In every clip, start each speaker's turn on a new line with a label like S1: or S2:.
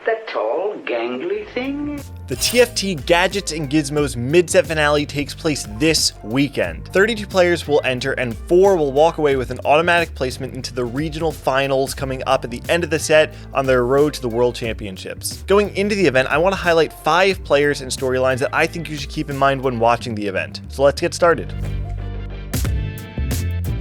S1: That tall, gangly thing?
S2: The TFT Gadgets and Gizmos Mid-Set Finale takes place this weekend. 32 players will enter and 4 will walk away with an automatic placement into the regional finals coming up at the end of the set on their road to the World Championships. Going into the event, I want to highlight 5 players and storylines that I think you should keep in mind when watching the event. So let's get started.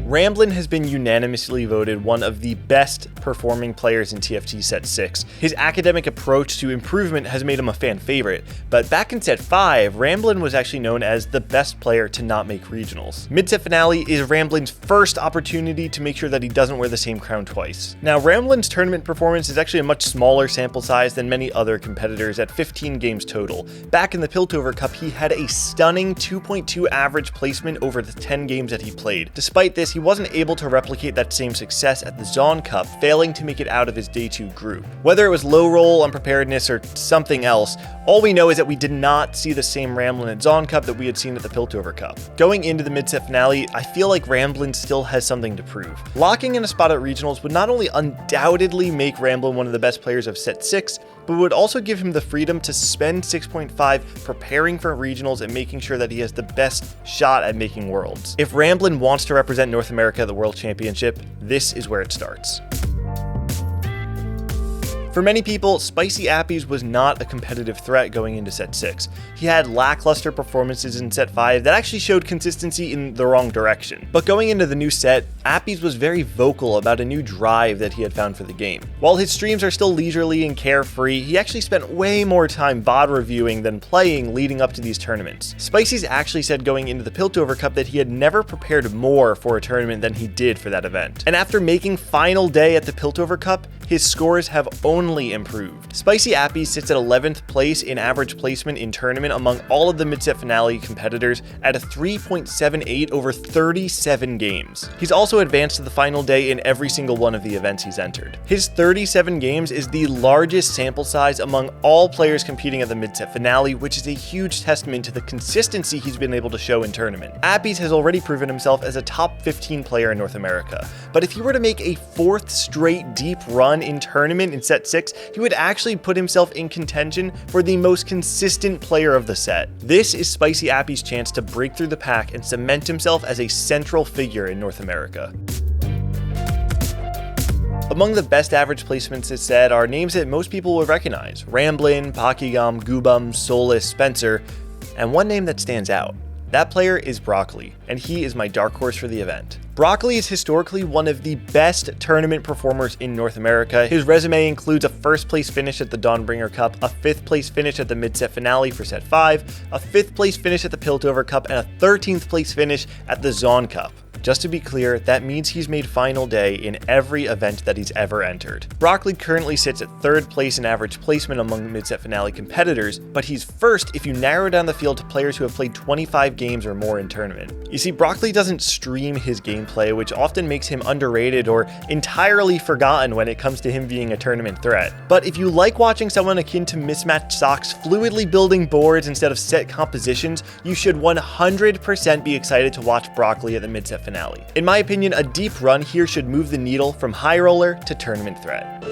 S2: Ramblinnn has been unanimously voted one of the best performing players in TFT Set 6. His academic approach to improvement has made him a fan favorite, but back in Set 5, Ramblinnn was actually known as the best player to not make regionals. Mid-Set Finale is Ramblinn's first opportunity to make sure that he doesn't wear the same crown twice. Now, Ramblinn's tournament performance is actually a much smaller sample size than many other competitors at 15 games total. Back in the Piltover Cup, he had a stunning 2.2 average placement over the 10 games that he played. Despite this, he wasn't able to replicate that same success at the Zon Cup, failing to make it out of his Day 2 group. Whether it was low roll, unpreparedness, or something else, all we know is that we did not see the same Ramblinnn at Zon Cup that we had seen at the Piltover Cup. Going into the Mid-Set Finale, I feel like Ramblinnn still has something to prove. Locking in a spot at regionals would not only undoubtedly make Ramblinnn one of the best players of Set 6, but would also give him the freedom to spend 6.5 preparing for regionals and making sure that he has the best shot at making worlds. If Ramblinnn wants to represent North America at the World Championship, this is where it starts. For many people, Spicyappies was not a competitive threat going into Set 6. He had lackluster performances in Set 5 that actually showed consistency in the wrong direction. But going into the new set, Appies was very vocal about a new drive that he had found for the game. While his streams are still leisurely and carefree, he actually spent way more time VOD reviewing than playing leading up to these tournaments. Spicy's actually said going into the Piltover Cup that he had never prepared more for a tournament than he did for that event. And after making final day at the Piltover Cup, his scores have only improved. Spicyappies sits at 11th place in average placement in tournament among all of the Mid-Set Finale competitors at a 3.78 over 37 games. He's also advanced to the final day in every single one of the events he's entered. His 37 games is the largest sample size among all players competing at the Mid-Set Finale, which is a huge testament to the consistency he's been able to show in tournament. Appies has already proven himself as a top 15 player in North America, but if he were to make a 4th straight deep run in tournament in Set 6, he would actually put himself in contention for the most consistent player of the set. This is Spicyappies' chance to break through the pack and cement himself as a central figure in North America. Among the best average placements this set are names that most people would recognize: Ramblinnn, Pokegum, Goobum, Solus, Spencer, and one name that stands out. That player is Broccoli, and he is my dark horse for the event. Broccoli is historically one of the best tournament performers in North America. His resume includes a 1st place finish at the Dawnbringer Cup, a 5th place finish at the Mid-Set Finale for Set 5, a 5th place finish at the Piltover Cup, and a 13th place finish at the Zon Cup. Just to be clear, that means he's made final day in every event that he's ever entered. Broccoli currently sits at 3rd place in average placement among Mid-Set Finale competitors, but he's 1st if you narrow down the field to players who have played 25 games or more in tournament. You see, Broccoli doesn't stream his gameplay, which often makes him underrated or entirely forgotten when it comes to him being a tournament threat. But if you like watching someone akin to Mismatched Socks fluidly building boards instead of set compositions, you should 100% be excited to watch Broccoli at the Mid-Set Finale. In my opinion, a deep run here should move the needle from high roller to tournament threat.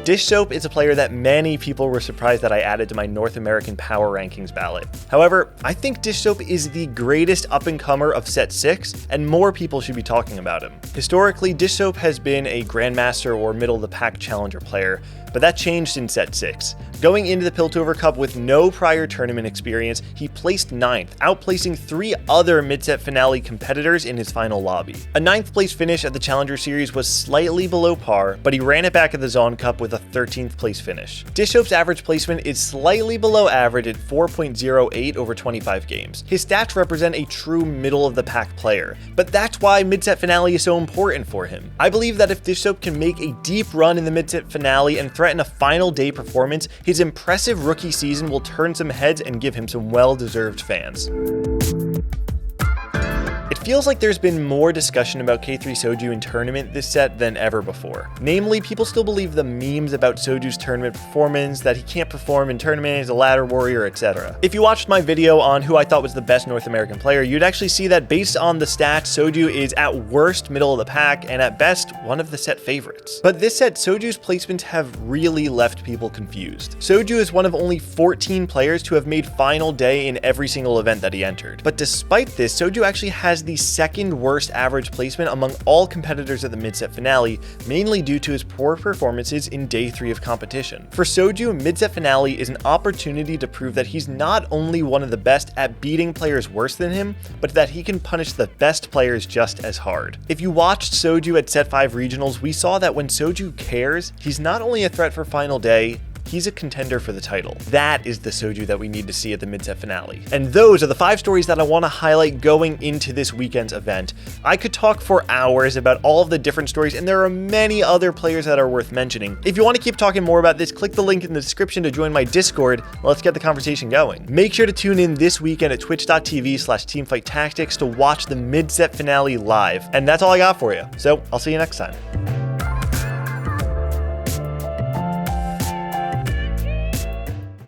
S2: Dishsoap is a player that many people were surprised that I added to my North American Power Rankings ballot. However, I think Dishsoap is the greatest up-and-comer of Set 6, and more people should be talking about him. Historically, Dishsoap has been a Grandmaster or middle-of-the-pack challenger player, but that changed in Set 6. Going into the Piltover Cup with no prior tournament experience, he placed 9th, outplacing 3 other Mid-Set Finale competitors in his final lobby. A 9th place finish at the Challenger Series was slightly below par, but he ran it back at the Zon Cup with a 13th place finish. Dishsoap's average placement is slightly below average at 4.08 over 25 games. His stats represent a true middle-of-the-pack player, but that's why Mid-Set Finale is so important for him. I believe that if Dishsoap can make a deep run in the Mid-Set Finale and threaten a final day performance, his impressive rookie season will turn some heads and give him some well-deserved fans. It feels like there's been more discussion about K3 Soju in tournament this set than ever before. Namely, people still believe the memes about Soju's tournament performance, that he can't perform in tournament, he's a ladder warrior, etc. If you watched my video on who I thought was the best North American player, you'd actually see that based on the stats, Soju is at worst middle of the pack and at best one of the set favorites. But this set, Soju's placements have really left people confused. Soju is one of only 14 players to have made final day in every single event that he entered. But despite this, Soju actually has the second worst average placement among all competitors at the mid-set finale, mainly due to his poor performances in day 3 of competition. For Soju, mid-set finale is an opportunity to prove that he's not only one of the best at beating players worse than him, but that he can punish the best players just as hard. If you watched Soju at set 5 regionals, we saw that when Soju cares, he's not only a threat for final day, he's a contender for the title. That is the Soju that we need to see at the mid-set finale. And those are the 5 stories that I want to highlight going into this weekend's event. I could talk for hours about all of the different stories, and there are many other players that are worth mentioning. If you want to keep talking more about this, click the link in the description to join my Discord. Let's get the conversation going. Make sure to tune in this weekend at twitch.tv/Teamfight Tactics to watch the mid-set finale live. And that's all I got for you. So I'll see you next time.